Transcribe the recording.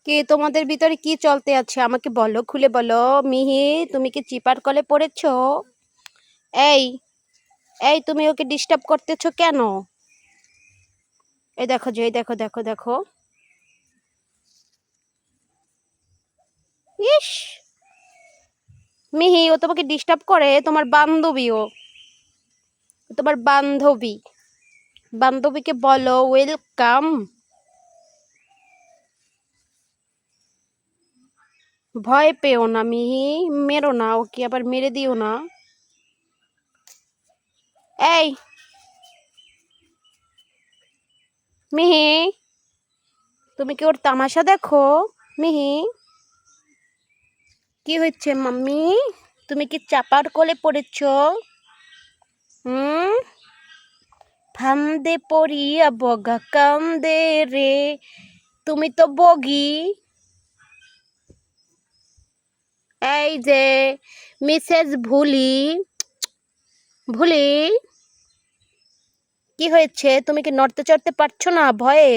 কি তোমাদের ভিতরে কি চলতে আছে আমাকে বলো, খুলে বলো। মিহি, তুমি কি চিপার কলে পড়েছো? এই এই তুমি ওকে ডিস্টার্ব করতেছো কেন? এই দেখো, যে এই দেখো দেখো দেখো। ইস, মিহি, ও তোমাকে ডিস্টার্ব করে? তোমার বান্ধবী ও, তোমার বান্ধবী। বান্ধবীকে বলো ওয়েলকাম। ভয় পেও না মিহি, মেরো না ওকে, আবার মেরে দিও না। এই মিহি, তুমি কি ওর তামাশা দেখো? মিহি, কি হচ্ছে মাম্মি? তুমি কি চাপার কোলে পড়েছো? হুম, ফান্দে পড়িয়া বগা কান্দে রে। তুমি তো বগি। এই যে মিসেস ভুলি, ভুলি, কি হয়েছে? তুমি কি নড়তে চড়তে পারছো না ভয়ে?